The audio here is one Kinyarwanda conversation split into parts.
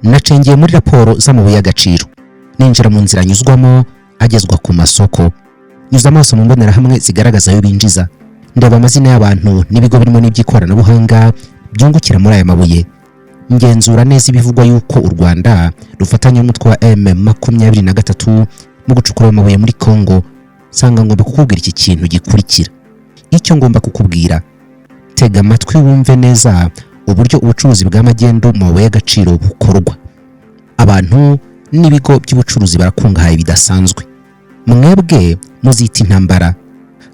nacengeye muri raporo z'amabuye y'agaciro, ninjira mu nzira nyuzwamo agezwa ku masoko, nyuza amaso mu mbonerahamwe zigaragaza ayo binjiza, ndeba amazina y'abantu n'ibigo birimo n'iby'ikoranabuhanga byungukira muri aya mabuye, ngenzura neza ibivugwa yuko u Rwanda rufatanya n'umutwe wa M23 mu gucukura amabuye muri Congo. Sanga ngomba kukubwira iki kintu gikurikira. Icyo ngomba kukubwira, tega amatwi wumve neza uburyo ubucuruzi bw'amagendu mu mabuye y'agaciro bukorwa. Abantu n'ibigo by'ubucuruzi barakungahaye bidasanzwe. Mwebwe muzita intambara,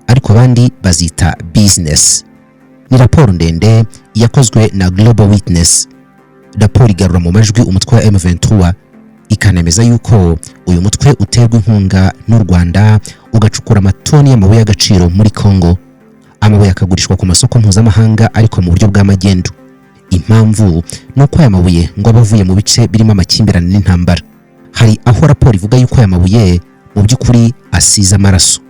ariko abandi bazita business. Ni raporo ndende yakozwe na Global Witness. Raporo igarura mu majwi umutwe wa M23, ikanemeza yuko uyu mutwe uterwa inkunga n'u Rwanda ugacukura amatoni y'amabuye y'agaciro muri Congo. Amabuye akagurishwa ku masoko mpuzamahanga ariko mu buryo bw'amagendu. Impamvu nuko aya mabuye ngo abavuye mu bice birimo amakimbirane n'intambara. Hari aho raporo ivuga yuko aya mabuye mu by'ukuri asize amaraso.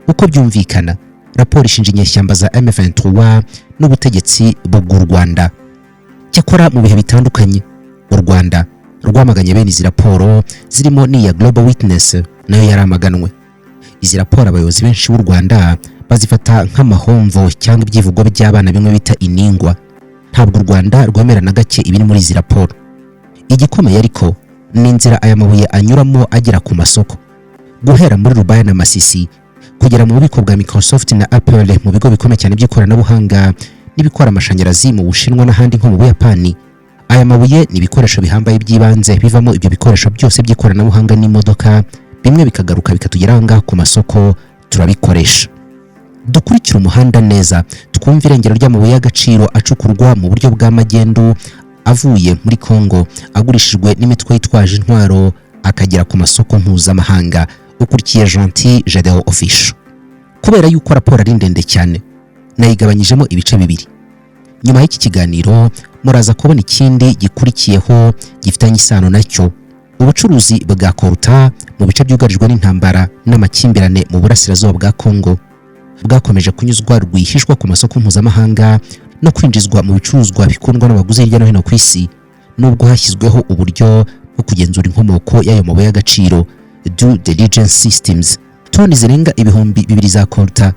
Uko byumvikana, raporo ishinja inyeshyamba za M23 n'ubutegetsi bw'u Rwanda. Cyakora mu bihe bitandukanye, u Rwanda rwamaganye bene izi raporo zirimo n'iya Global Witness nayo yaramaganwe. Izi raporo abayobozi benshi b'u Rwanda bazifata nk'amahomvo cyangwa ibyivugo by'abana bimwe bita iningwa. Ntabwo u Rwanda rwemera na gake ibiri muri izi raporo. Igikomeye ariko ni inzira aya mabuye anyuramo agera ku masoko, guhera muri Rubaya na Masisi kugera mu bubiko bwa Microsoft na Apple, mu bigo bikomeye cyane by'ikoranabuhanga n'ibikora amashanyarazi mu Bushinwa n'ahandi nko mu Buyapani. Aya mabuye ni ibikoresho bihambaye by'ibanze bivamo ibyo bikoresho byose by'ikoranabuhanga n'imodoka, bimwe bikagaruka bikatugeraho ngaho ku masoko turabikoresha. Dukurikira umuhanda neza twumva irengero ry'amabuye y'agaciro acukurwa mu buryo bw'amagendu avuye muri Congo, agurishijwe n'imitwe yitwaje intwaro akagera ku masoko mpuzamahanga. Ukurikiye Gentil Gedeon Official. Kubera yuko raporo ari ndende cyane, nayigabanyijemo ibice bibiri. Nyuma y'iki kiganiro muraza kubona ikindi gikurikiyeho gifitanye isano nacyo. Ubucuruzi bwa koruta mu bice byugarijwe n'intambara n'amakimbirane mu burasirazuba bwa Congo bwakomeje kunyuzwa rwihishwa ku masoko mpuzamahanga no kwinjizwa mu bicuruzwa bikundwa n'abaguzi hirya no hino ku isi, nubwo hashyizweho uburyo bwo kugenzura inkomoko y'ayo mabuye y'agaciro, due diligence systems. Toni zirenga ibihumbi 2 za koruta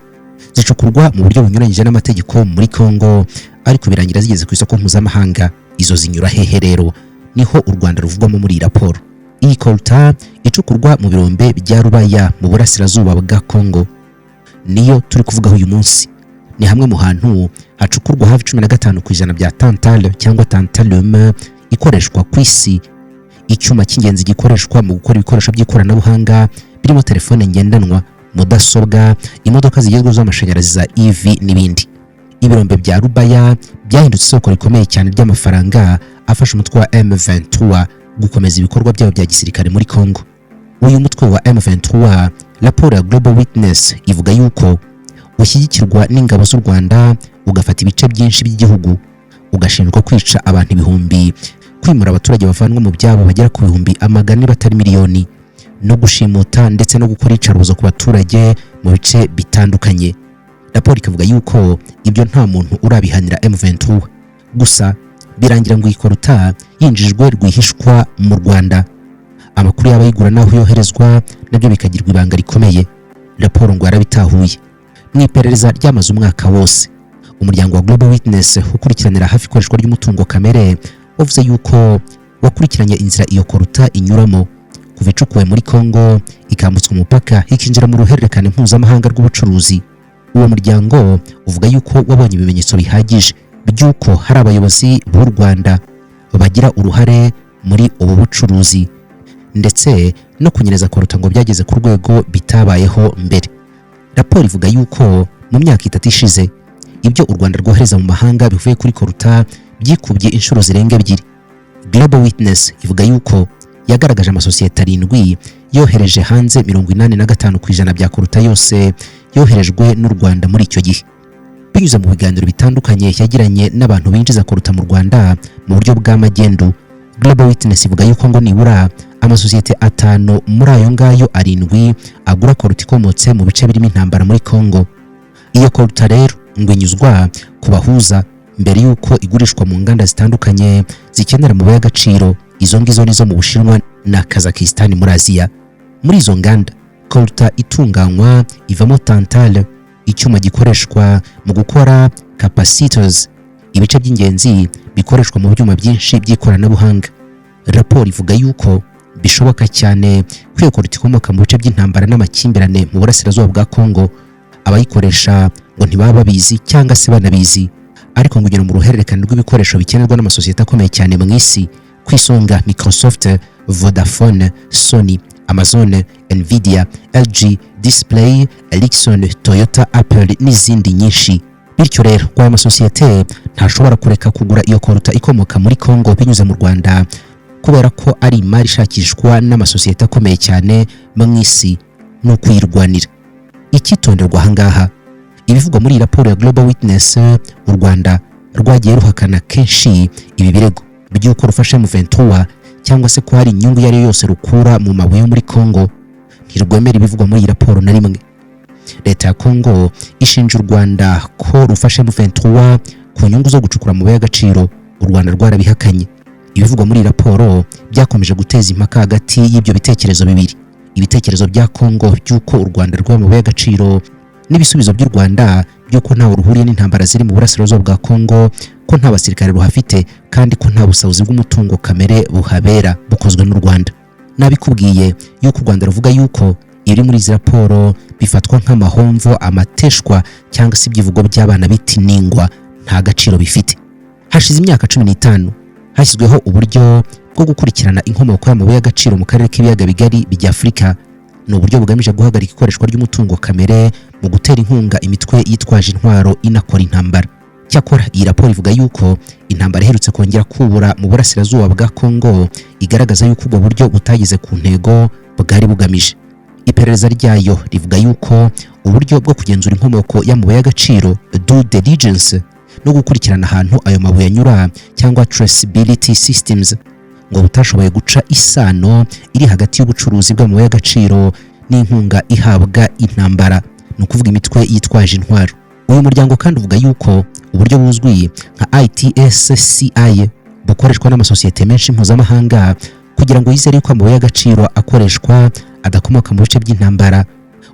zicukurwa mu buryo bunyuranyije n'amategeko muri Congo, ariko birangira zigeze ku isoko mpuzamahanga. Izo zinyura hehe rero? Niho u Rwanda ruvugwamo muri raporo. Iyi koruta icukurwa mu birombe bya Rubaya mu burasirazuba bwa Congo, niyo turi kuvugaho uyu munsi. Ni hamwe mu hantu hacukurwa hafi 15% bya tantal cyangwa tantalum ikoreshwa ku isi, icyuma cy'ingenzi gikoreshwa mu gukora ibikoresho by'ikoranabuhanga birimo telefone ngendanwa, mudasobwa, imodoka zigezweho z'amashanyarazi za EV n'ibindi. Ibirombe bya Rubaya byahindutse isoko rikomeye cyane ry'amafaranga afasha umutwe wa M23 gukomeza ibikorwa byabo bya gisirikare muri Congo. Uyu mutwe wa M23, raporo ya Global Witness ivuga yuko ushyigikirwa n'ingabo z'u Rwanda, ugafata ibice byinshi by'igihugu, ugashinjwa kwica abantu ibihumbi, kwimura abaturage bavanwa mu byabo bagera ku bihumbi amagana batari miliyoni, no gushimuta ndetse no gukora icarubozo ku baturage mu bice bitandukanye. Raporo ikavuga yuko ibyo nta muntu urabihanira M23, gusa birangira ngo ikoruta yinjijwe rwihishwa mu Rwanda. Amakuru y'abayigura naho yoherezwa nabyo bikagirwa ibanga rikomeye. Raporo ngo yarabitahuye. Mu iperereza ryamaze umwaka wose, umuryango wa Global Witness ukurikiranira hafi ikoreshwa ry'umutungo kamere wavuze yuko wakurikiranye inzira iyo koruta inyuramo kuva icukuwe muri Congo ikambutswa umupaka ikinjira mu ruhererekane mpuzamahanga rw'ubucuruzi. Uwo muryango uvuga yuko wabonye ibimenyetso bihagije by'uko hari abayobozi b'u Rwanda bagira uruhare muri ubu bucuruzi, ndetse no kunyereza koruta ngo byageze ku rwego bitabayeho mbere. Raporo ivuga yuko mu myaka 3 ishize ibyo u Rwanda rwohereza mu mahanga bivuye kuri koruta byikubye inshuro zirenga 2. Global Witness ivuga yuko yagaragaje amasosiyete 7 yohereje hanze 85% bya koruta yose yoherejwe n'u Rwanda muri icyo gihe. Binyuze mu biganiro bitandukanye yagiranye n'abantu binjiza koruta mu Rwanda mu buryo bw'amagendu, Global Witness ivuga yuko ngo nibura amasosiyete 5 muri ayo ngayo 7 agura koruta ikomotse mu bice birimo intambara muri Congo. Iyo koruta rero ngo inyuzwa ku bahuza mbere yuko igurishwa mu nganda zitandukanye zikenera mu y'agaciro izo ngizo nizo mu Bushinwa na Kazakhstan muri Aziya. Muri izo nganda coltan itunganywa ivamo tantal, icyuma gikoreshwa mu gukora capacitors, ibice by'ingenzi bikoreshwa mu byuma byinshi by'ikoranabuhanga. Raporo ivuga yuko bishoboka cyane ko iyo coltan ikomoka mu bice by'intambara n'amakimbirane mu burasirazuba bwa Kongo. Abayikoresha ngo ntibaba babizi cyangwa se banabizi, ariko ngo ugera mu ruhererekane rw'ibikoresho bikenerwa n'amasosiyete akomeye cyane mu isi, ku isonga Microsoft, Vodafone, Sony, Amazon, Nvidia, LG Display, Ericsson, Toyota, Apple n'izindi nyinshi. Bityo rero ngo aya masosiyete ntashobora kureka kugura iyo coltan ikomoka muri Kongo binyuze mu Rwanda, kubera ko ari imari ishakishwa n'amasosiyete akomeye cyane mu isi no kuyirwanira. Icyitonderwa ahangaha, ibivugwa muri raporo ya Global Witness, u Rwanda rwagiye ruhakana kenshi ibi birego by'uko rufashe M23 cyangwa se ko hari inyungu yari yose rukura mu mabuye muri Kongo. Ntirwemera ibivugwa muri raporo na rimwe. Leta ya Kongo ishinja u Rwanda ko rufashe M23 ku nyungu zo gucukura amabuye y'agaciro. U Rwanda rwarabihakanye. Ibivugwa muri raporo byakomeje guteza impaka hagati y'ibyo bitekerezo bibiri: ibitekerezo bya Kongo by'uko u Rwanda rw'amabuye y'agaciro n'ibisubizo by'u Rwanda by'uko ntawe ruhuriye n'intambara ziri mu burasirazuba bwa Kongo, ko nta basirikare ruhafite kandi ko nta busabuzi bw'umutungo kamere buhabera bukozwe n'u Rwanda. Nabikubwiye yuko u Rwanda ruvuga yuko iri muri izi raporo bifatwa nk'amahomvo, amateshwa cyangwa se ibyivugo by'abana bitiningwa, nta gaciro bifite. Hashize imyaka 15 hashyizweho uburyo bwo gukurikirana inkomoko y'amabuye y'agaciro mu karere k'ibiyaga bigari bya Afurika. Ni uburyo bugamije guhagarika ikoreshwa ry'umutungo kamere mu gutera inkunga imitwe yitwaje intwaro inakora intambara. Cyakora iyi raporo ivuga yuko intambara iherutse kongera kubura mu burasirazuba bwa Kongo igaragaza yuko ubwo buryo butageze ku ntego bwari bugamije. Iperereza ryayo rivuga yuko uburyo bwo kugenzura inkomoko y'amabuye y'agaciro, due diligence, no gukurikirana ahantu ayo mabuye anyura cyangwa traceability systems, ngo butashoboye guca isano iri hagati y'ubucuruzi bw'amabuye y'agaciro n'inkunga ihabwa intambara, ni ukuvuga imitwe yitwaje intwaro. Uyu muryango kandi uvuga yuko uburyo buzwi nka ITSCI bukoreshwa n'amasosiyete menshi mpuzamahanga kugira ngo yizere yuko amabuye y'agaciro akoreshwa adakomoka mu bice by'intambara.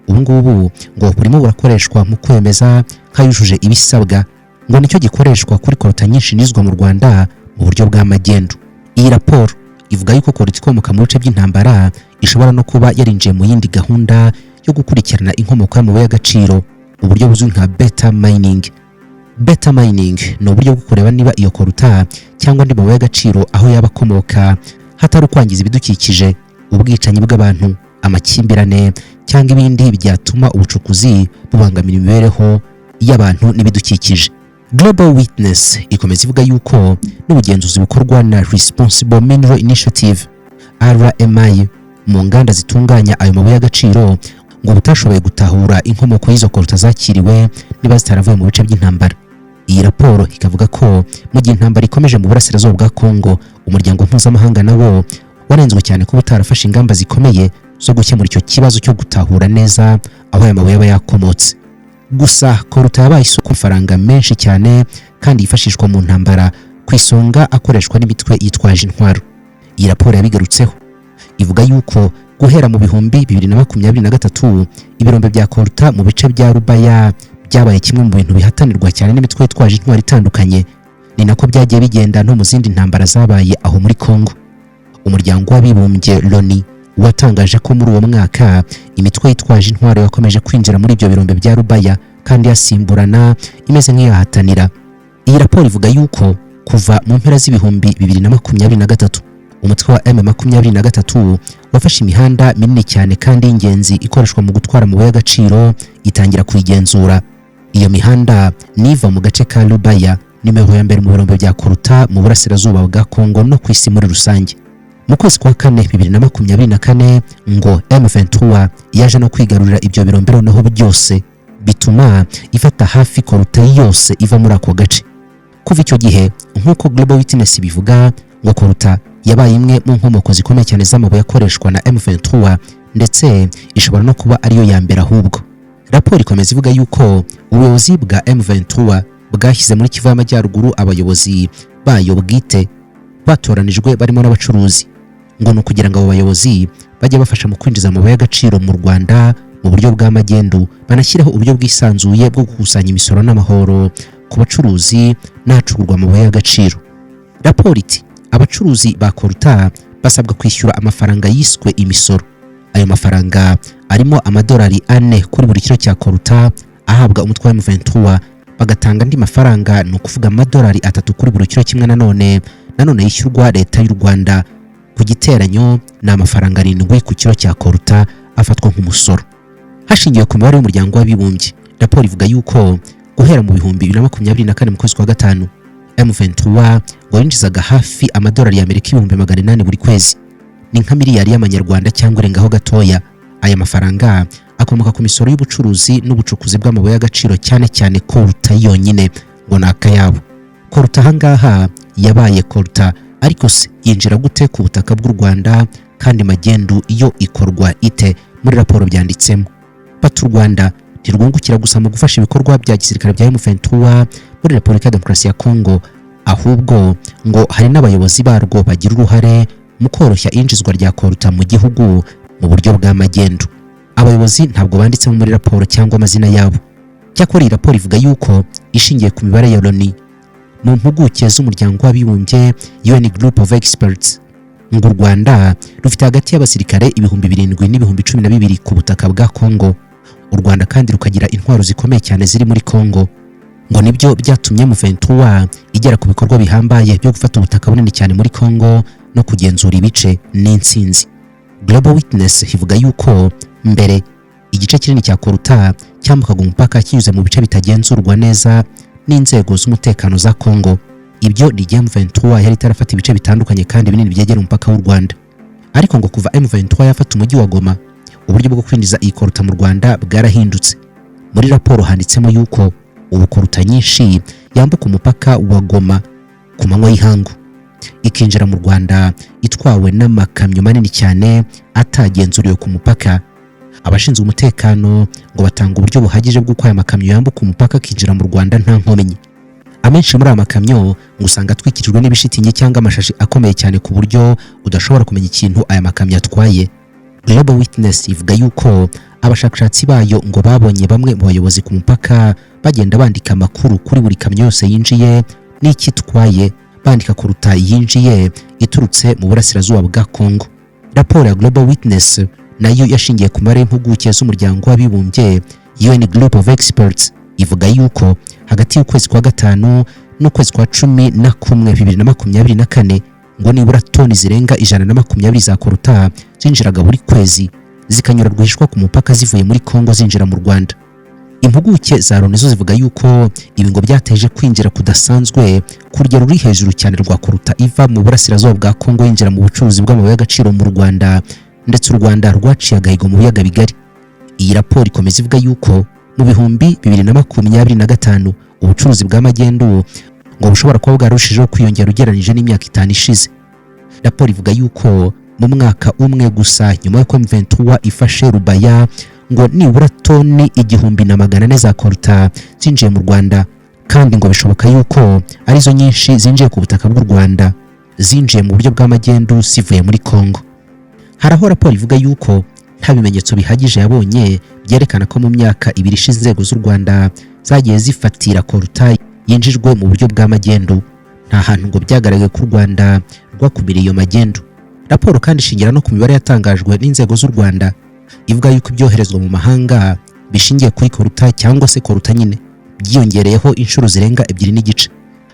Ubu ngubu ngo burimo burakoreshwa mu kwemeza nk'ayujuje ibisabwa, ngo nicyo gikoreshwa kuri coltan nyinshi nizwa mu Rwanda mu buryo bw'amagendu. Iyi raporo ivuga yuko coltan ikomoka mu bice by'intambara ishobora no kuba yarinjiye mu yindi gahunda yo gukurikirana inkomoko y'amabuye y'agaciro, uburyo buzwi nka beta mining. Beta mining ni uburyo bwo kureba niba iyo coltan cyangwa andi mabuye y'agaciro aho yaba akomoka hatari ukwangiza ibidukikije, ubwicanyi bw'abantu, amakimbirane cyangwa ibindi byatuma ubucukuzi bubangamira imibereho y'abantu n'ibidukikije. Global Witness ikomeza ivuga yuko n'ubugenzuzi bukorwa na Responsible Mineral Initiative RMI mu nganda zitunganya ayo mabuye y'agaciro ngo butashoboye gutahura inkomoko y'izo coltan zakiriwe niba zitaravuye mu bice by'intambara. Iyi raporo ikavuga ko mu gihe intambara ikomeje mu burasirazuba bwa Kongo, umuryango mpuzamahanga nawo warenzwe cyane kuba utarafashe ingamba zikomeye zo gukemura icyo kibazo cyo gutahura neza aho aya mabuye aba yakomotse. Gusa coltan yabaye isoko y'amafaranga menshi cyane kandi yifashishwa mu ntambara, ku isonga akoreshwa n'imitwe yitwaje intwaro. Iyi raporo yabigarutseho ivuga yuko guhera mu bihumbi 2023 ibirombe bya coltan mu bice bya Rubaya byabaye kimwe mu bintu bihatanirwa cyane n'imitwe yitwaje intwaro itandukanye. Ni nako byagiye bigenda no mu zindi ntambara zabaye aho muri Kongo. Umuryango w'abibumbye Loni watangaje ko muri uwo mwaka imitwe yitwaje intwaro yakomeje kwinjira muri ibyo birombe bya Rubaya kandi yasimburana imeze nk'iyahatanira. Iyi raporo ivuga yuko kuva mu mpera z'ibihumbi 2023 umutwe wa M23 wafashe imihanda minini cyane kandi y'ingenzi ikoreshwa mu gutwara amabuye y'agaciro itangira kuyigenzura. Iyo mihanda niva mu gace ka Rubaya nimero ya mbere mu birombe bya coltan mu burasirazuba bwa Kongo no ku isi muri rusange. Mu kwezi kwa 4 2024 ngo M23 yaje no kwigarurira ibyo birombe noneho byose, bituma ifata hafi coltan yose iva muri ako gace. Kuva icyo gihe nk'uko Global Witness bivuga, ngo coltan yabaye imwe mu nkomoko zikomeye cyane z'amabuye akoreshwa na M23 ndetse ishobora no kuba ariyo ya mbere ahubwo. Raporo ikomeza ivuga yuko ubuyobozi bwa M23 bwashyize muri Kivu y'Amajyaruguru abayobozi bayo bwite batoranijwe barimo n'abacuruzi, ngo ni ukugira ngo abo bayobozi bajye bafasha mu kwinjiza amabuye y'agaciro mu Rwanda mu buryo bw'amagendu, banashyiraho uburyo bwisanzuye bwo gukusanya imisoro n'amahoro ku bacuruzi n'ahacuruzwa amabuye y'agaciro. Raporo iti abacuruzi ba Koruta basabwa kwishyura amafaranga yiswe imisoro. Ayo mafaranga arimo amadolari 4 kuri buri kilo cya Koruta ahabwa umutwe wa M23, bagatanga andi mafaranga ni ukuvuga amadolari 3 kuri buri kilo kimwe nanone yishyurwa leta y'u Rwanda. Ku giteranyo ni amafaranga 7 ku kilo cya Koruta afatwa nk'umusoro. Hashingiwe ku mibare y'umuryango w'abibumbye, raporo ivuga yuko guhera mu 2024 mu kwezi kwa gatanu M23 ngo yinjizaga hafi amadolari y'Amerika 800 buri kwezi, ni nka miliyari y'amanyarwanda cyangwa irengaho gatoya. Aya mafaranga akomoka ku misoro y'ubucuruzi n'ubucukuzi bw'amabuye y'agaciro, cyane cyane Koruta yonyine ngo nakayabo. Koruta hangaha yabaye Koruta, ariko se yinjira gute ku butaka bw'u Rwanda kandi magendu iyo ikorwa ite? Muri raporo byanditsemo batu Rwanda ntirwungukira gusa mu gufasha ibikorwa bya gisirikare bya M23 muri Repubulika ya Demokarasi ya Kongo, ahubwo ngo hari n'abayobozi barwo bagira uruhare mu koroshya injizwa rya Koruta mu gihugu mu buryo bwa magendu. Abayobozi ntabwo banditsemo muri raporo cyangwa amazina yabo. Cyakora iyi raporo ivuga yuko ishingiye ku mibare ya Loni mu mpuguke z'umuryango w'abibumbye UN Group of Experts, ngo u Rwanda rufite hagati y'abasirikare 7,000 n'ibihumbi 12 ku butaka bwa Kongo. U Rwanda kandi rukagira intwaro zikomeye cyane ziri muri Kongo, ngo nibyo byatumye M23 igera ku bikorwa bihambaye byo gufata ubutaka bunini cyane muri Kongo no kugenzura ibice n'insinzi. Global Witness ivuga yuko mbere igice kinini cya Koruta cyambukaga umupaka kinyuze mu bice bitagenzurwa neza n'inzego z'umutekano za Kongo. Ibyo ni M23 yari itarafata ibice bitandukanye kandi binini byegera umupaka w'u Rwanda. Ariko ngo kuva M23 yafata umujyi wa Goma, uburyo bwo kwinjiza iyi Koruta mu Rwanda bwarahindutse. Muri raporo handitsemo yuko ubu Koruta nyinshi yambuka umupaka wa Goma ku manywa y'ihangu, ikinjira mu Rwanda itwawe n'amakamyo manini cyane atagenzuriwe ku mupaka. Abashinzwe umutekano ngo batanga uburyo buhagije bwo kwaya makamyo yambuka umupaka akinjira mu Rwanda nta nkomenyi. Amenshi muri aya makamyo ngo usanga atwikirijwe n'ibishitingi cyangwa amashashi akomeye cyane ku buryo udashobora kumenya ikintu aya makamyo atwaye. Global Witness ivuga yuko abashakashatsi bayo ngo babonye bamwe mu bayobozi ku mupaka bagenda bandika amakuru kuri buri kamyo yose yinjiye n'iki itwaye, bandika Koruta yinjiye iturutse mu burasirazuba bwa Kongo. Raporo ya Global Witness nayo yashingiye ku mibare y'impuguke z'umuryango w'abibumbye UN Group of Experts, ivuga yuko hagati y'ukwezi kwa gatanu n'ukwezi kwa 11 2024 ngo nibura toni zirenga 120 za Koruta zinjiraga buri kwezi, zikanyura rwihishwa ku mupaka zivuye muri Kongo zinjira mu Rwanda. Impuguke za Loni zo zivuga yuko ibi ngo byateje kwinjira kudasanzwe ku rugero ruri hejuru cyane rwa Koruta iva mu burasirazuba bwa Kongo yinjira mu bucuruzi bw'amabuye y'agaciro mu Rwanda, ndetse u Rwanda rwaciye agahigo mu biyaga bigari. Iyi raporo ikomeza ivuga yuko mu 2025 ubucuruzi bw'amagendu ngo bushobora kuba bwarushijeho kwiyongera ugereranyije n'imyaka 5 ishize. Raporo ivuga yuko mu mwaka umwe gusa nyuma y'uko M23 ifashe Rubaya ngo nibura toni 1,400 za Koruta zinjiye mu Rwanda, kandi ngo bishoboka yuko arizo nyinshi zinjiye ku butaka bw'u Rwanda zinjiye mu buryo bw'amagendu zivuye muri Kongo. Haraho raporo ivuga yuko nta bimenyetso bihagije yabonye byerekana ko mu myaka 2 ishize inzego z'u Rwanda zagiye zifatira Koruta yinjijwe mu buryo bw'amagendu. Nta hantu ngo byagaragaye ko u Rwanda rwakumiriye iyo magendu. Raporo kandi ishingira no ku mibare yatangajwe n'inzego z'u Rwanda ivuga yuko ibyoherezwa mu mahanga bishingiye kuri Koruta cyangwa se Koruta nyine byiyongereyeho inshuro zirenga 2.5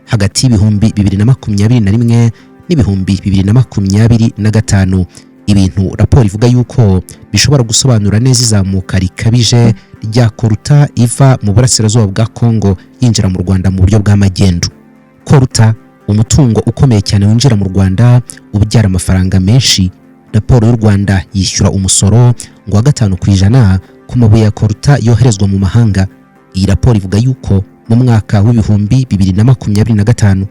hagati y'ibihumbi 2021 n'ibihumbi 2025, ibintu raporo ivuga yuko bishobora gusobanura neza izamuka rikabije rya Koruta iva mu burasirazuba bwa Kongo yinjira mu Rwanda mu buryo bw'amagendu. Koruta umutungo ukomeye cyane winjira mu Rwanda ubyara amafaranga menshi. Raporo y'u Rwanda yishyura umusoro ngo wa 5% ku mabuye ya Koruta yoherezwa mu mahanga. Iyi raporo ivuga yuko mu mwaka w'ibihumbi 2025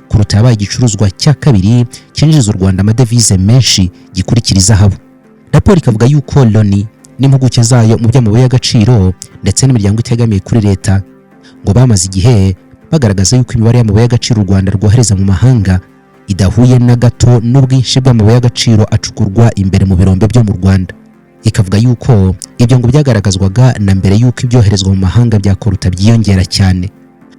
Koruta yabaye igicuruzwa cya kabiri cyinjiza u Rwanda amadevize menshi gikurikira izahabu. Raporo ikavuga yuko Loni n'impuguke zayo mu by'amabuye y'agaciro ndetse n'imiryango itegamiye kuri leta ngo bamaze igihe bagaragaza yuko imibare y'amabuye y'agaciro u Rwanda rwohereza mu mahanga idahuye na gato n'ubwinshi bw'amabuye y'agaciro acukurwa imbere mu birombe byo mu Rwanda. Ikavuga yuko ibyo ngo byagaragazwaga na mbere yuko ibyoherezwa mu mahanga bya koruta byiyongera cyane.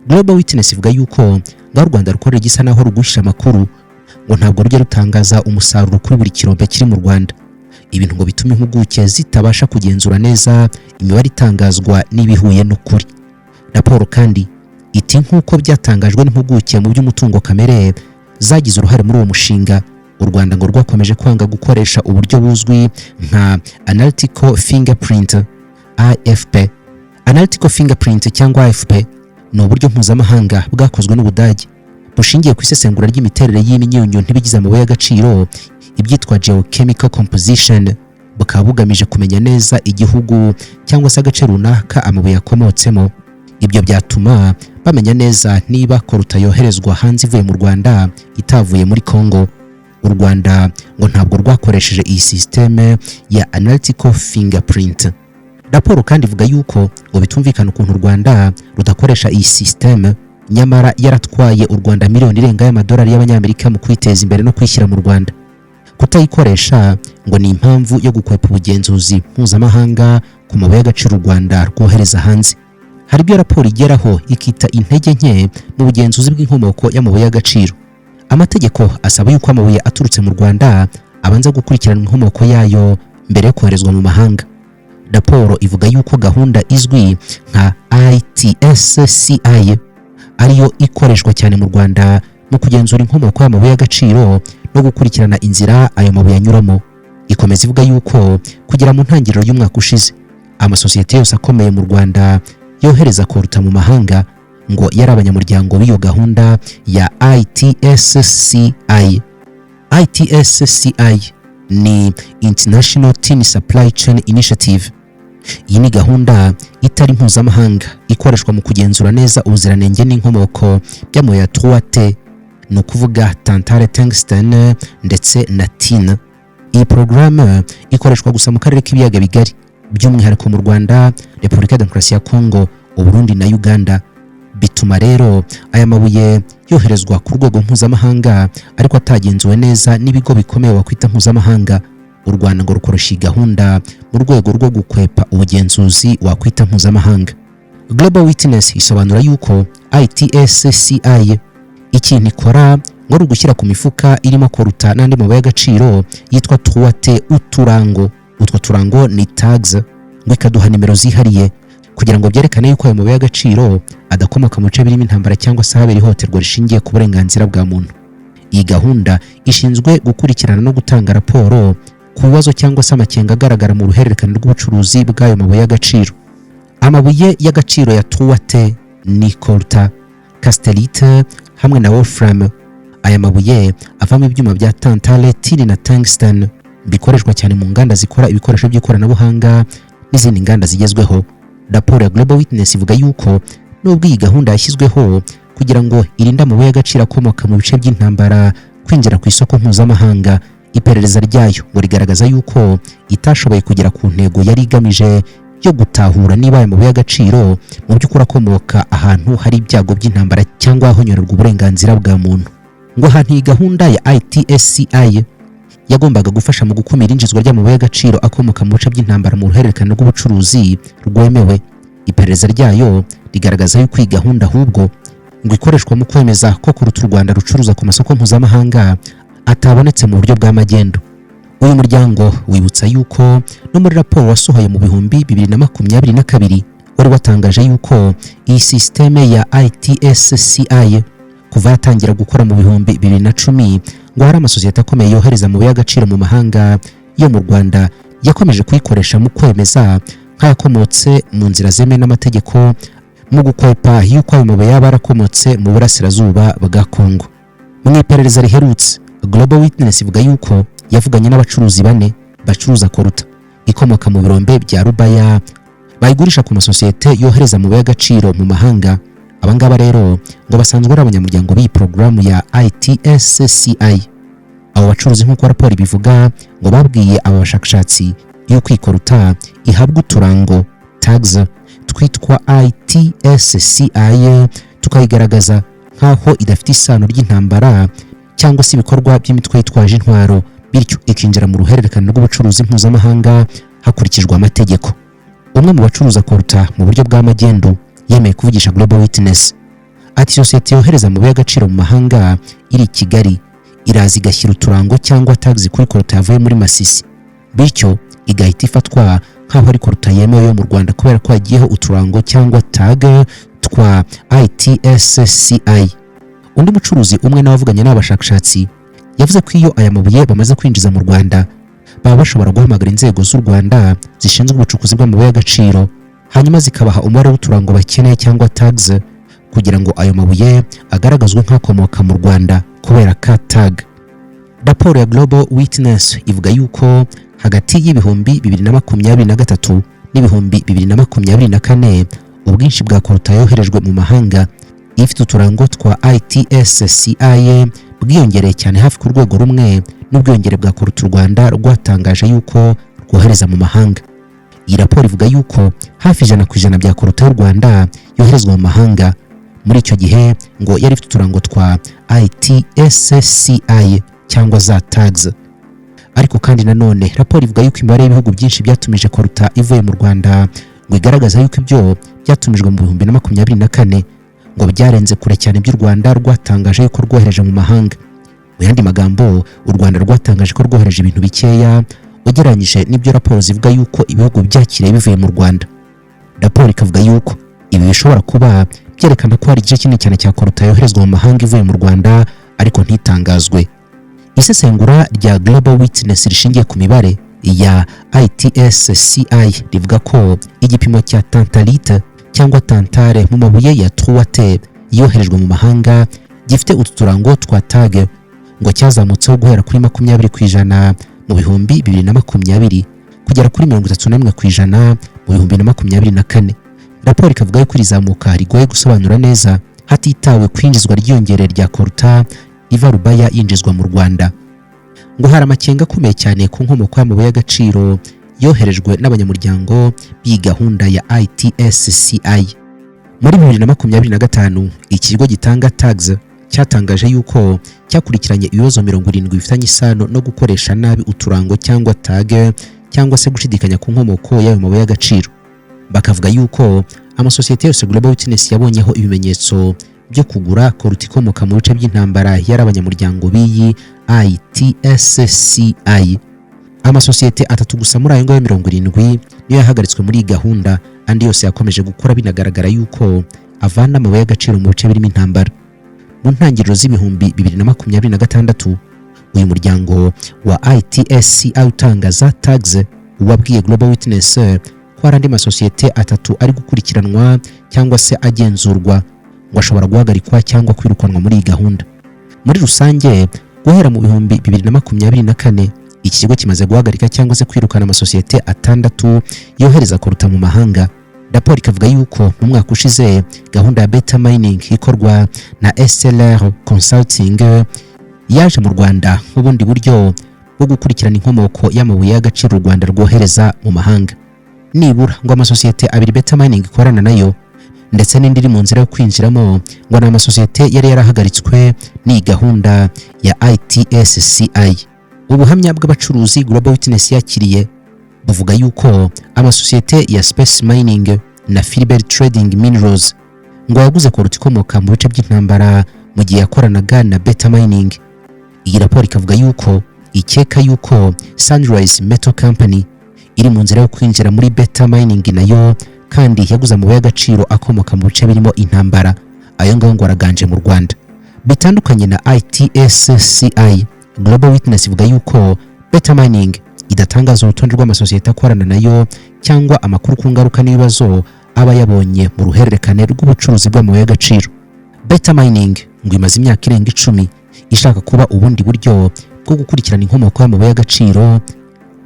Global Witness ivuga yuko ngo u Rwanda rukorera igisa naho ruguhisha amakuru ngo ntabwo rujya rutangaza umusaruro kuri buri kirombe kiri mu Rwanda. Ibintu ngo bituma impuguke zitabasha kugenzura neza imibare itangazwa n'ibihuye n'ukuri. Raporo kandi iti nk'uko byatangajwe n'impuguke mu by'umutungo kamere zagize uruhare muri uwo mushinga, u Rwanda ngo rwakomeje kwanga gukoresha uburyo buzwi nka Analytical Fingerprint AFP. Analytical Fingerprint cyangwa AFP ni uburyo mpuzamahanga bwakozwe n'Ubudage bushingiye ku isesengura ry'imiterere y'imyunyu ntibigize amabuye y'agaciro, ibyitwa geochemical composition, bukaba bugamije kumenya neza igihugu cyangwa se agace runaka amabuye yakomotsemo. Ibyo byatuma bamenya neza niba koruta yoherezwa hanze ivuye mu Rwanda itavuye muri Congo. U Rwanda ngo ntabwo rwakoresheje iyi systeme ya Analytical Fingerprint. Raporo kandi ivuga yuko ngo bitumvikana ukuntu u Rwanda rudakoresha iyi systeme, nyamara yaratwaye u Rwanda miliyoni irenga y'amadolari y'abanyamerika mu kwiteza imbere no kwishyira mu Rwanda. Kutayikoresha ngo ni impamvu yo gukwepa ubugenzuzi mpuzamahanga ku mabuye y'agaciro u Rwanda rwohereza hanze. Hari ibyo raporo igeraho ikita intege nke mu bugenzuzi bw'inkomoko y'amabuye y'agaciro. Amategeko asaba yuko amabuye aturutse mu Rwanda abanza gukurikirana inkomoko yayo mbere yo koherezwa mu mahanga. Raporo ivuga yuko gahunda izwi nka ITSCI ariyo ikoreshwa cyane mu Rwanda mu kugenzura inkomoko y'amabuye y'agaciro no gukurikirana inzira ayo mabuye anyuramo. Ikomeza ivuga yuko kugera mu ntangiriro y'umwaka ushize amasosiyete yose akomeye mu Rwanda yohereza koruta mu mahanga ngo yari abanyamuryango b'iyo gahunda ya ITSCI. ITSCI ni International Tin Supply Chain Initiative. Iyi ni gahunda itari mpuzamahanga ikoreshwa mu kugenzura neza ubuziranenge n'inkomoko by'amabuye ya 3T, ni ukuvuga tantale, tungsten ndetse na tin. Iyi porogaramu ikoreshwa gusa mu karere k'ibiyaga bigari, by'umwihariko mu Rwanda, Repubulika ya Demokarasi ya Kongo, Uburundi na Uganda. Bituma rero aya mabuye yoherezwa ku rwego mpuzamahanga ariko atagenzuwe neza n'ibigo bikomeye wakwita mpuzamahanga. U Rwanda ngo rukoresha iyi gahunda mu rwego rwo gukwepa ubugenzuzi wakwita mpuzamahanga. Global Witness isobanura yuko ITSCI ikintu ikora ngo rugushyira ku mifuka irimo koruta n'andi mabuye y'agaciro yitwa 3T uturango. Utwo turango ni tags, ngo ikaduha nimero zihariye kugira ngo byerekane yuko ayo mabuye y'agaciro adakomoka mu bice birimo intambara cyangwa se habera ihohoterwa rishingiye ku burenganzira bwa muntu. Iyi gahunda ishinzwe gukurikirana no gutanga raporo ku bibazo cyangwa se amakenga agaragara mu ruhererekane rw'ubucuruzi bw'ayo mabuye y'agaciro. Amabuye y'agaciro ya 3T ni koruta, castellite hamwe na wolfram. Aya mabuye avamo ibyuma bya tantale, tin na tungsten bikoreshwa cyane mu nganda zikora ibikoresho by'ikoranabuhanga n'izindi nganda zigezweho. Raporo ya Global Witness ivuga yuko nubwo iyi gahunda yashyizweho kugira ngo irinde amabuye y'agaciro akomoka mu bice by'intambara kwinjira ku isoko mpuzamahanga, iperereza ryayo ngo rigaragaza yuko itashoboye kugera ku ntego yari igamije yo gutahura niba aya mabuye y'agaciro mu by'ukuri akomoka ahantu hari ibyago by'intambara cyangwa ahonyorerwa uburenganzira bwa muntu. Ngo ahantu iyi gahunda ya ITSCI yagombaga gufasha mu gukumira injizwa ry'amabuye y'agaciro akomoka mu bice by'intambara mu ruhererekane rw'ubucuruzi rwemewe, iperereza ryayo rigaragaza yuko iyi gahunda ahubwo ngo ikoreshwa mu kwemeza ko koruta u Rwanda rucuruza ku masoko mpuzamahanga atabonetse mu buryo bwa magendu. Uyu muryango wibutsa yuko no muri raporo wasohoye mu bihumbi 2022 wari watangaje yuko iyi systeme ya ITSCI kuva yatangira gukora mu bihumbi 2010 ngo hari amasosiyete akomeye yohereza amabuye y'agaciro mu mahanga yo mu Rwanda yakomeje kuyikoresha mu kwemeza nk'ayakomotse mu nzira zemewe n'amategeko mu gukwepa yuko ayo mabuye yaba yarakomotse mu burasirazuba bwa Kongo. Mu iperereza riherutse, Global Witness ivuga yuko yavuganye n'abacuruzi 4 bacuruza koruta ikomoka mu birombe bya Rubaya bayigurisha ku masosiyete yohereza amabuye y'agaciro mu mahanga. Abangaba rero ngo basanzwe ari abanyamuryango b'iyi porogaramu ya ITSCI. Abo bacuruzi nk'uko raporo bivuga ngo babwiye aba bashakashatsi yuko ikoruta ihabwa uturango tags twitwa ITSCI tukayigaragaza nk'aho idafite isano ry'intambara cyangwa se ibikorwa by'imitwe yitwaje intwaro, bityo ikinjira mu ruhererekane rw'ubucuruzi mpuzamahanga hakurikijwe amategeko. Umwe mu bacuruza koruta mu buryo bw'amagendu yemeye kuvugisha Global Witness ati sosiyete yohereza amabuye y'agaciro mu mahanga iri i Kigali iraza igashyira uturango cyangwa tags kuri koruta yavuye muri Masisi, bityo igahita ifatwa nk'aho ari koruta yemewe yo mu Rwanda kubera ko hagiyeho uturango cyangwa tag twa ITSCI. Undi mucuruzi umwe n'abavuganye n'abashakashatsi yavuze ko iyo aya mabuye bamaze kwinjiza mu Rwanda baba bashobora guhamagara inzego z'u Rwanda zishinzwe ubucukuzi bw'amabuye y'agaciro, hanyuma zikabaha umubare w'uturango bakeneye cyangwa tags kugira ngo ayo mabuye agaragazwe nk'akomoka mu Rwanda kubera ka tag. Raporo ya Global Witness ivuga yuko hagati y'ibihumbi 2023 n'ibihumbi 2024 ubwinshi bwa koruta yoherejwe mu mahanga ifite uturango twa ITSCI bwiyongereye cyane hafi ku rwego rumwe n'ubwiyongere bwa koruta u Rwanda rwatangaje yuko rwohereza mu mahanga. Iyi raporo ivuga yuko hafi 100% bya koruta y'u Rwanda yoherezwa mu mahanga muri icyo gihe ngo yari ifite uturango twa ITSCI cyangwa za tags. Ariko kandi nanone raporo ivuga yuko imibare y'ibihugu byinshi byatumije koruta ivuye mu Rwanda ngo igaragaza yuko ibyo byatumijwe mu 2024 ngo byarenze kure cyane by'u Rwanda rwatangaje yuko rwohereje mu mahanga. Mu yandi magambo, u Rwanda rwatangaje ko rwohereje ibintu bikeya ugereranyije n'ibyo raporo zivuga yuko ibihugu byakiriye bivuye mu Rwanda. Raporo ikavuga yuko ibi bishobora kuba byerekana ko hari igice kinini cyane cya koruta yoherezwa mu mahanga ivuye mu Rwanda ariko ntitangazwe. Isesengura rya Global Witness rishingiye ku mibare ya ITSCI rivuga ko igipimo cya tantalite cyangwa tantale mu mabuye ya Truate yoherejwe mu mahanga gifite ututurango twa tag ngo cyazamutseho guhera kuri 20% mu bihumbi 2020 kugera kuri 31% mu bihumbi 2024. Raporo ikavuga ko rizamuka rigoye gusobanura neza hatitawe kwinjizwa ryiyongere rya koruta iva Rubaya yinjizwa mu Rwanda. Ngo hari amakenga akomeye cyane ku nkomoko y'amabuye y'agaciro yoherejwe n'abanyamuryango b'iyi gahunda ya ITSCI. Muri 2025 ikigo gitanga tags cyatangaje yuko cyakurikiranye ibibazo 70 bifitanye isano no gukoresha nabi uturango cyangwa tag cyangwa se gushidikanya ku nkomoko y'ayo mabuye y'agaciro. Bakavuga yuko amasosiyete yose Global Witness yabonyeho ibimenyetso byo kugura koruta ikomoka mu bice by'intambara yari abanyamuryango b'iyi ITSCI. Amasosiyete atatu gusa muri ayo ngayo 70 niyo yahagaritswe muri iyi gahunda, andi yose yakomeje gukora binagaragara yuko avana amabuye y'agaciro mu bice birimo intambara. Mu ntangiriro z'ibihumbi 2026 uyu muryango wa ITSCI utangaza tags wabwiye Global Witness ko hari andi masosiyete atatu ari gukurikiranwa cyangwa se agenzurwa ngo ashobora guhagarikwa cyangwa kwirukanwa muri iyi gahunda. Muri rusange guhera mu bihumbi 2024 iki kigo kimaze guhagarika cyangwa se kwirukana amasosiyete atandatu yohereza koruta mu mahanga. Raporo ikavuga yuko mu mwaka ushize gahunda ya Beta Mining ikorwa na SLR Consulting yaje mu Rwanda nk'ubundi buryo bwo gukurikirana inkomoko y'amabuye y'agaciro u Rwanda rwohereza mu mahanga. Nibura ngo amasosiyete abiri Beta Mining ikorana nayo ndetse n'indi iri mu nzira yo kwinjiramo ngo na amasosiyete yari yarahagaritswe n'iyi gahunda ya ITSCI. Ubuhamya bw'abacuruzi Global Witness yakiriye buvuga yuko amasosiyete ya Space Mining na Philbert Trading Minerals ngo yaguze koruta ikomoka mu bice by'intambara mu gihe yakoranaga na Beta Mining. Iyi raporo ikavuga yuko ikeka yuko Sunrise Metal Company iri mu nzira yo kwinjira muri Beta Mining nayo kandi yaguze amabuye y'agaciro akomoka mu bice birimo intambara, ayo ngaho ngo araganje mu Rwanda. Bitandukanye na ITSCI, Global Witness ivuga yuko Beta Mining idatangaza urutonde rw'amasosiyete akorana nayo cyangwa amakuru ku ngaruka n'ibibazo aba yabonye mu ruhererekane rw'ubucuruzi bw'amabuye y'agaciro. Beta Mining ngo imaze imyaka irenga 10 ishaka kuba ubundi buryo bwo gukurikirana inkomoko y'amabuye y'agaciro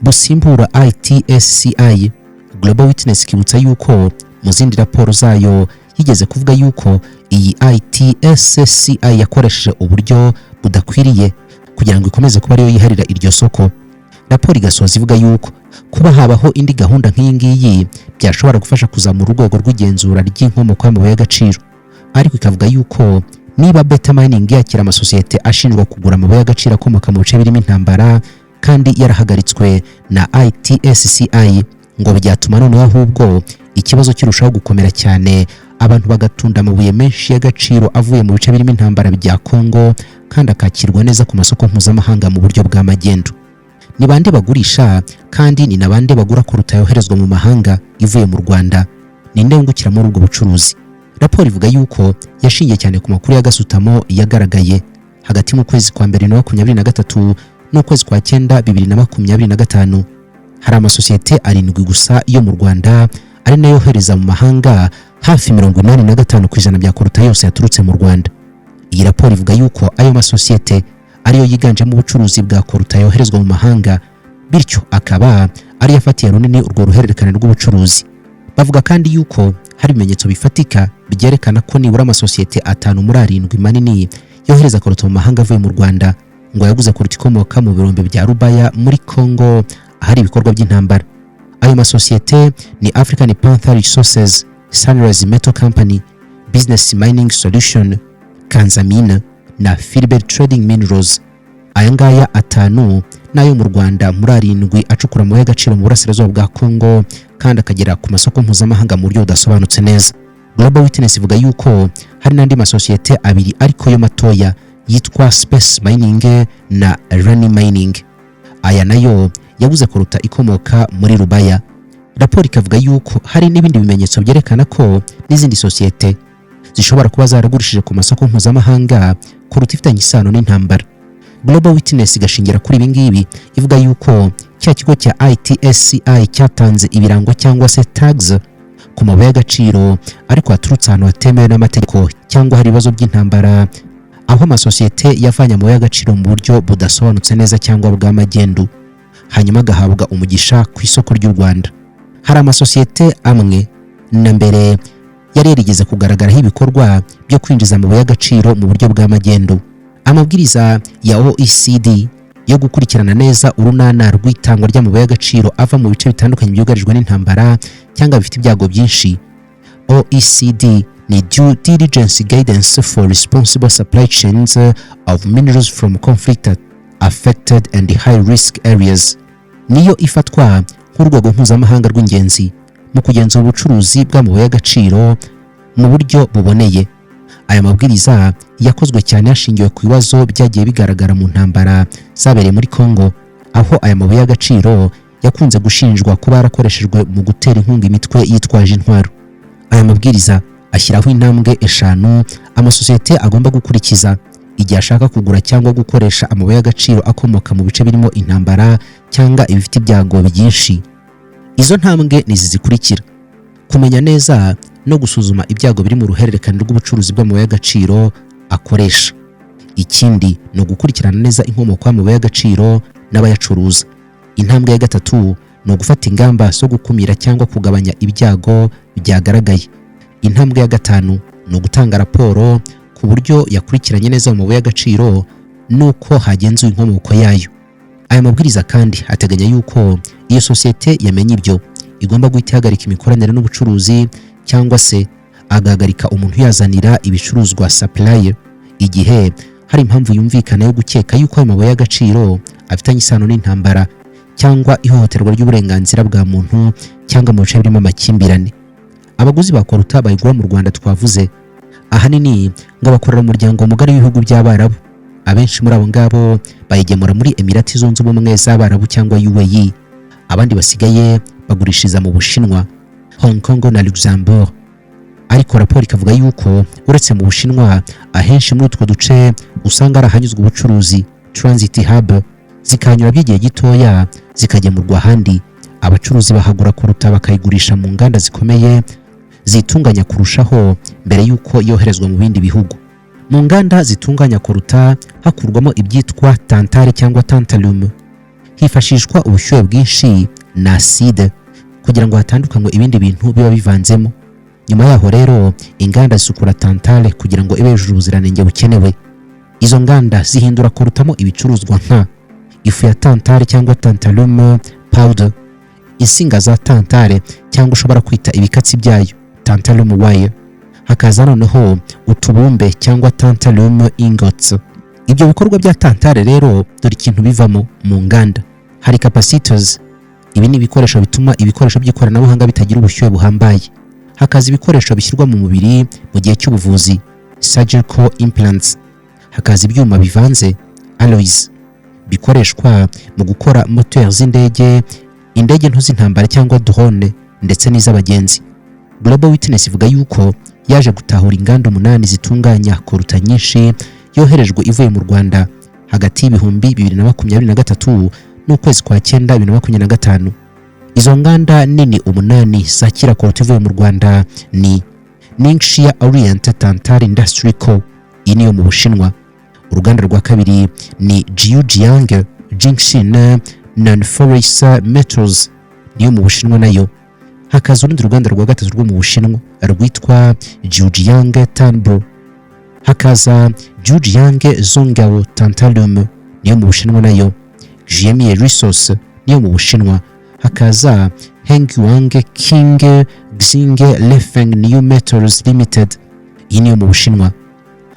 busimbura ITSCI. Global Witness kibutsa yuko mu zindi raporo zayo yigeze kuvuga yuko iyi ITSCI yakoresheje uburyo budakwiriye kugira ngo ikomeze kuba ariyo yiharira iryo soko. Raporo igasoza ivuga yuko kuba habaho indi gahunda nk'iyi ngiyi byashobora gufasha kuzamura urwego rw'igenzura ry'inkomoko y'amabuye y'agaciro, ariko ikavuga yuko niba Beta Mining yakira amasosiyete ashinjwa kugura amabuye y'agaciro akomoka mu bice birimo intambara kandi yarahagaritswe na ITSCI, ngo byatuma noneho ahubwo ikibazo kirushaho gukomera cyane, abantu bagatunda amabuye menshi y'agaciro avuye mu bice birimo intambara bya Kongo kandi akakirwa neza ku masoko mpuzamahanga mu buryo bwa magendu. Ni bande bagurisha kandi ni nabande bagura kuruta yoherezwa mu mahanga ivuye mu Rwanda? Ninde wungukira muri ubwo bucuruzi? Raporo ivuga yuko yashingiye cyane ku makuru ya gasutamo yagaragaye hagati mu kwezi kwa mbere na 2023 n'ukwezi kwa 9 2025. Hari amasosiyete 7 gusa yo mu Rwanda ari nayo yohereza mu mahanga hafi 85% bya kuruta yose yaturutse mu Rwanda. Iyi raporo ivuga yuko ayo masosiyete ariyo yiganjemo ubucuruzi bwa kuruta yoherezwa mu mahanga, bityo akaba ari yafatiye runini urwo ruhererekane rw'ubucuruzi. Bavuga kandi yuko hari ibimenyetso bifatika byerekana ko nibura amasosiyete 5 muri 7 manini yohereza kuruta mu mahanga avuye mu Rwanda ngo yaguze kuruta ikomoka mu birombe bya Rubaya muri Kongo ahari ibikorwa by'intambara. Ayo masosiyete ni African Panther Resources, Sunrise Metal Company, Business Mining Solution, Kanzamina na Philbert Trading Minerals. Aya ngaya 5 nayo mu Rwanda muri 7 acukura amabuye y'agaciro mu burasirazuba bwa Kongo kandi akagera ku masoko mpuzamahanga mu buryo budasobanutse neza. Global Witness ivuga yuko hari n'andi masosiyete 2 ariko yo matoya yitwa Space Mining na Rani Mining. Aya nayo yaguze kuruta ikomoka muri Rubaya. Raporo ikavuga yuko hari n'ibindi bimenyetso byerekana ko n'izindi sosiyete zishobora kuba zaragurishije ku masoko mpuzamahanga kuruta ifitanye isano n'intambara. Global Witness igashingira kuri ibi ngibi ivuga yuko cya kigo cya ITSCI cyatanze ibirango cyangwa se tags ku mabuye y'agaciro ariko haturutse ahantu hatemewe n'amategeko cyangwa hari ibibazo by'intambara, aho amasosiyete yavanye amabuye y'agaciro mu buryo budasobanutse neza cyangwa bwa magendu hanyuma agahabwa umugisha ku isoko ry'u Rwanda. Hari amasosiyete amwe na mbere yari yarigeze kugaragaraho ibikorwa byo kwinjiza amabuye y'agaciro mu buryo bwa magendu. Amabwiriza ya OECD yo gukurikirana neza urunana rw'itangwa ry'amabuye y'agaciro ava mu bice bitandukanye byugarijwe n'intambara cyangwa bifite ibyago byinshi. OECD ni Due Diligence Guidance for Responsible Supply Chains of Minerals from Conflict Affected and High Risk Areas. Niyo ifatwa nk'urwego mpuzamahanga rw'ingenzi mu kugenzura ubucuruzi bw'amabuye y'agaciro mu buryo buboneye. Aya mabwiriza yakozwe cyane hashingiwe ku bibazo byagiye bigaragara mu ntambara zabereye muri Kongo, aho aya mabuye y'agaciro yakunze gushinjwa kuba yarakoreshejwe mu gutera inkunga imitwe yitwaje intwaro. Aya mabwiriza ashyiraho intambwe 5 amasosiyete agomba gukurikiza igihe ashaka kugura cyangwa gukoresha amabuye y'agaciro akomoka mu bice birimo intambara cyangwa ibifite ibyago byinshi. Izo ntambwe ni zikurikira: kumenya neza no gusuzuma ibyago biri mu ruhererekane rw'ubucuruzi bw'amabuye y'agaciro akoresha. Ikindi no gukurikirana neza inkomoko y'amabuye y'agaciro n'abayacuruza. Intambwe ya 3 no gufata ingamba zo gukumira cyangwa kugabanya ibyago byagaragaye. Intambwe ya 5 no gutanga raporo ku buryo yakurikiranye neza amabuye y'agaciro nuko hagenzuwe inkomoko yayo. Aya mabwiriza kandi ateganya yuko iyo sosiyete yamenye ibyo igomba guhita ihagarika imikoranire n'ubucuruzi cyangwa se agahagarika umuntu yazanira ibicuruzwa supplier igihe hari impamvu yumvikana yo gukeka yuko ayo mabuye y'agaciro afitanye isano n'intambara cyangwa ihohoterwa ry'uburenganzira bwa muntu cyangwa mu bice birimo amakimbirane. Abaguzi ba koruta bayigura mu Rwanda twavuze ahanini ngo bakorera umuryango mugari w'ibihugu by'Abarabu. Abenshi muri abo ngabo bayigemura muri Emirati Zunze Ubumwe z'Abarabu cyangwa UAE. Abandi basigaye bagurishiriza mu Bushinwa, Hong Kong na Luxembourg. Ariko raporo ikavuga yuko uretse mu Bushinwa ahenshi muri utwo duce usanga arahanyuzwa ubucuruzi transit hub zikanyura by'igihe gitoya zikagemurwa ahandi. Abacuruzi bahagura kuruta bakayigurisha mu nganda zikomeye zitunganya kurushaho mbere yuko yoherezwa mu bindi bihugu. Mu nganda zitunganya kuruta hakurwamo ibyitwa tantale cyangwa tantalum. Hifashishwa ubushyuhe bwinshi na acide kugira ngo hatandukanywe ibindi bintu biba bivanzemo. Nyuma yaho rero inganda zisukura tantale kugira ngo ibe yujuje ubuziranenge bukenewe. Izo nganda zihindura kurutamo ibicuruzwa nka ifu ya tantale cyangwa tantalum powder, insinga za tantale cyangwa ushobora kwita ibikatsi byayo tantalum wire, hakaza noneho utubumbe cyangwa tantalum ingots. Ibyo bikorwa bya tantale rero dore ikintu bivamo mu nganda. Hari capacitors, ibi ni ibikoresho bituma ibikoresho by'ikoranabuhanga bitagira ubushyuhe buhambaye. Hakaza ibikoresho bishyirwa mu mubiri mu gihe cy'ubuvuzi, surgical implants. Hakaza ibyuma bivanze, alloys, bikoreshwa mu gukora moteurs z'indege, indege nto z'intambara cyangwa drone ndetse n'iz'abagenzi. Global Witness ivuga yuko yaje gutahura inganda 8 zitunganya koruta nyinshi yoherejwe ivuye mu Rwanda hagati y'ibihumbi 2023 n'ukwezi kwa 9 2025. Izo nganda nini 8 zakira koruta ivuye mu Rwanda ni Ningxia Orient Tantal Industry Co. iyi niyo mu Bushinwa. Uruganda rwa kabiri ni Jiujiang Jingshin Non-Ferrous Metals niyo mu Bushinwa nayo. Hakaza urundi ruganda rwa gatatu rwo mu Bushinwa rwitwa Jiujiang Tanbo. Hakaza Jiujiang Zhonggao Tantalum niyo mu Bushinwa nayo. GME Resource niyo mu Bushinwa. Hakaza Hengyuang King Xing Lefeng New Metals Limited iyi niyo mu Bushinwa.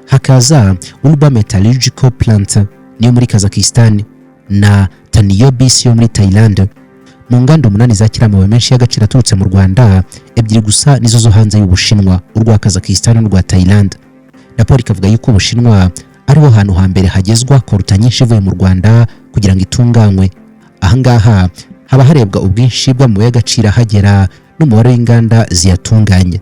Hakaza Ulba Metallurgical Plant niyo muri Kazakhstan na Taniyobis yo muri Thailand. Mu nganda 8 zakira amabuye menshi y'agaciro aturutse mu Rwanda, ebyiri gusa nizo zo hanze y'Ubushinwa, urwa Kazakhstan n'urwa Thailand. Raporo ikavuga yuko Ubushinwa ariho hantu hambere hagezwa koruta nyinshi ivuye mu Rwanda kugira ngo itunganywe. Ahangaha haba harebwa ubwinshi bw'amabuye y'agaciro hagera n'umubare w'inganda ziyatunganya.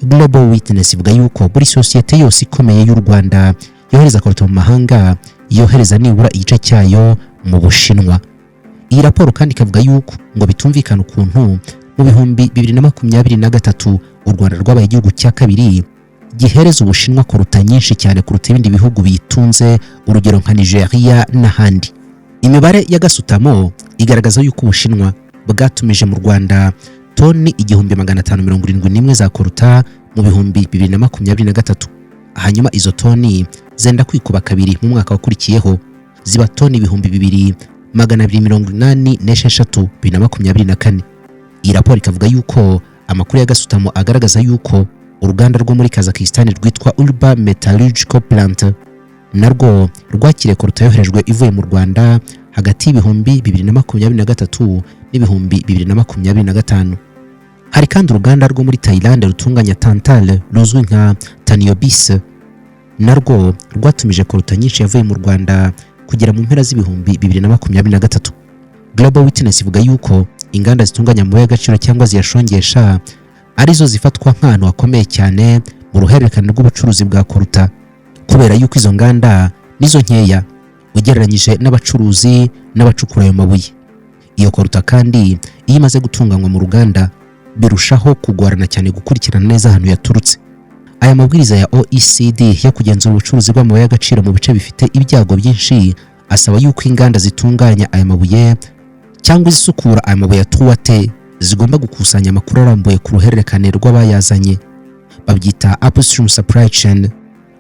Global Witness ivuga yuko buri sosiyete yose ikomeye y'u Rwanda yohereza koruta mu mahanga yohereza nibura igice cyayo mu Bushinwa. Iyi raporo kandi ikavuga yuko ngo bitumvikana ukuntu mu bihumbi 2023 u Rwanda rwabaye igihugu cya kabiri gihereza Ubushinwa koruta nyinshi cyane kuruta ibindi bihugu bitunze, urugero nka Nigeria n'ahandi. Imibare ya gasutamo igaragaza yuko Ubushinwa bwatumije mu Rwanda toni 1571 za koruta mu bihumbi 2023. Hanyuma izo toni zenda kwikuba kabiri mu mwaka wakurikiyeho ziba toni 2286 2024. Iyi raporo ikavuga yuko amakuru ya gasutamo agaragaza yuko uruganda rwo muri Kazakhstan rwitwa Ulba Metallurgical Plant narwo rwakiriye koruta yoherejwe ivuye mu Rwanda hagati y'ibihumbi 2023 n'ibihumbi 2025. Hari kandi uruganda rwo muri Thailand rutunganya tantal ruzwi nka Taniyobis narwo rwatumije koruta nyinshi yavuye mu Rwanda kugera mu mpera z'ibihumbi 2023. Global Witness ivuga yuko inganda zitunganya amabuye y'agaciro cyangwa ziyashongesha arizo zifatwa nk'ahantu hakomeye cyane mu ruhererekane rw'ubucuruzi bwa koruta, kubera yuko izo nganda nizo nkeya ugereranyije n'abacuruzi n'abacukura ayo mabuye. Iyo koruta kandi iyo imaze gutunganywa mu ruganda birushaho kugorana cyane gukurikirana neza ahantu yaturutse. Aya mabwiriza ya OECD yo kugenzura ubucuruzi bw'amabuye y'agaciro mu bice bifite ibyago byinshi asaba yuko inganda zitunganya aya mabuye cyangwa izisukura aya mabuye atuwate zigomba gukusanya amakuru arambuye ku ruhererekane rw'abayazanye. Babyita upstream supply chain.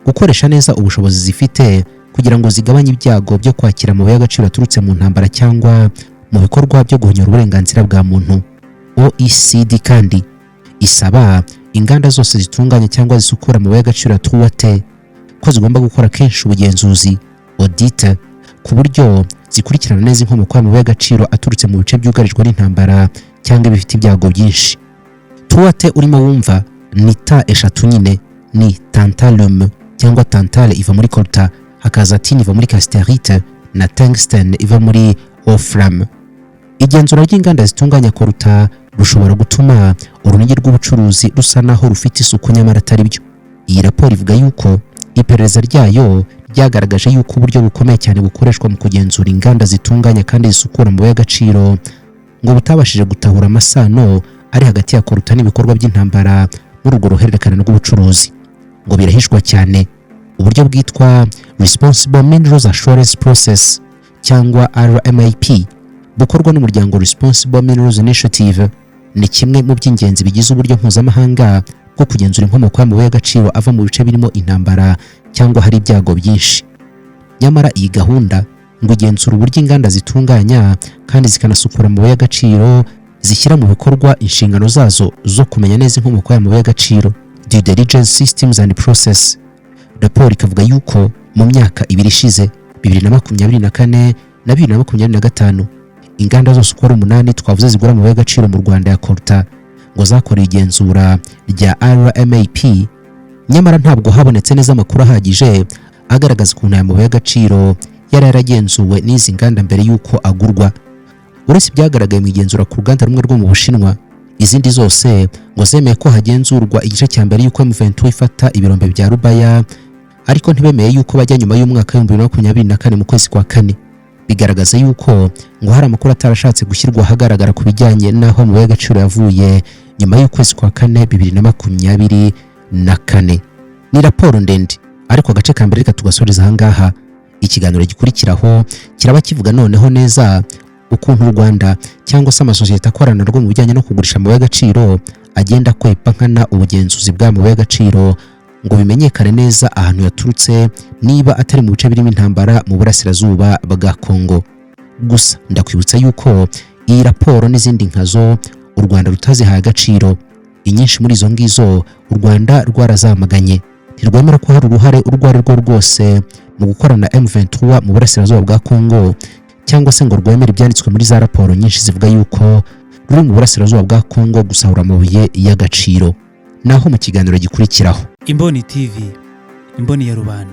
Gukoresha neza ubushobozi zifite kugira ngo zigabanye ibyago byo kwakira amabuye y'agaciro aturutse mu ntambara cyangwa mu bikorwa byo guhonyora uburenganzira bwa muntu. OECD kandi isaba inganda zose zitunganya cyangwa zisukura amabuye y'agaciro atuwate ko zigomba gukora kenshi ubugenzuzi audit ku buryo zikurikirana neza inkomoko y'amabuye y'agaciro aturutse mu bice byugarijwe n'intambara cyangwa bifite ibyago byinshi. Tuwate urimo wumva ni ta eshatu nyine, ni tantalum cyangwa tantale iva muri colta, hakaza tin iva muri casterite na tungsten iva muri wolfram. Igenzura ry'inganda zitunganya koruta rushobora gutuma urunigi rw'ubucuruzi rusa naho rufite isuku nyamara atari byo. Iyi raporo ivuga yuko iperereza ryayo ryagaragaje yuko uburyo bukomeye cyane bukoreshwa mu kugenzura inganda zitunganya kandi zisukura amabuye y'agaciro ngo butabashije gutahura amasano ari hagati ya koruta n'ibikorwa by'intambara muri urwo ruhererekane rw'ubucuruzi. Ngo birahishwa cyane. Uburyo bwitwa Responsible Minerals Assurance Process cyangwa RMAP bukorwa n'umuryango Responsible Minerals Initiative ni kimwe mu by'ingenzi bigize uburyo mpuzamahanga bwo kugenzura inkomoko y'amabuye y'agaciro ava mu bice birimo intambara cyangwa hari ibyago byinshi. Nyamara iyi gahunda ngo igenzura uburyo inganda zitunganya kandi zikanasukura amabuye y'agaciro zishyira mu bikorwa inshingano zazo zo kumenya neza inkomoko y'amabuye y'agaciro. Due Diligence Systems and Process. Raporo ikavuga yuko mu myaka ibiri ishize 2024 na 2025 inganda zose uko ari 8 twavuze zigura amabuye y'agaciro mu Rwanda ya Colta ngo zakoreye igenzura rya RMAP, nyamara ntabwo habonetse neza amakuru ahagije agaragaza ukuntu aya mabuye y'agaciro yari yaragenzuwe n'izi nganda mbere yuko agurwa. Uretse byagaragaye mu igenzura ku ruganda rumwe rwo mu Bushinwa, izindi zose ngo zemeye ko hagenzurwa igice cya mbere yuko M23 ifata ibirombe bya Rubaya, ariko ntibemeye yuko bajya nyuma y'umwaka wa 2024 mu kwezi kwa kane. Bigaragaza yuko ngo hari amakuru atarashatse gushyirwa ahagaragara ku bijyanye n'aho amabuye y'agaciro yavuye nyuma y'ukwezi kwa kane 2024. Ni raporo ndende, ariko agace ka mbere reka tugasoreza ahangaha. Ikiganiro gikurikiraho kiraba kivuga noneho neza ukuntu u Rwanda cyangwa se amasosiyete akorana rwo mu bijyanye no kugurisha amabuye y'agaciro agenda kwepa nkana ubugenzuzi bw'amabuye y'agaciro ngo bimenyekane neza ahantu yaturutse, niba atari mu bice birimo intambara mu burasirazuba bwa Kongo. Gusa ndakwibutsa yuko iyi raporo n'izindi nkazo u Rwanda rutazihaye agaciro, inyinshi muri izo ngizo u Rwanda rwarazamaganye, ntirwemera ko hari uruhare urwo ari rwo rwose mu gukorana M23 mu burasirazuba bwa Kongo, cyangwa se ngo rwemere ibyanditswe muri za raporo nyinshi zivuga yuko ruri mu burasirazuba bwa Kongo gusahura amabuye y'agaciro. Naho mu kiganiro gikurikiraho Imboni TV, imboni ya rubanda.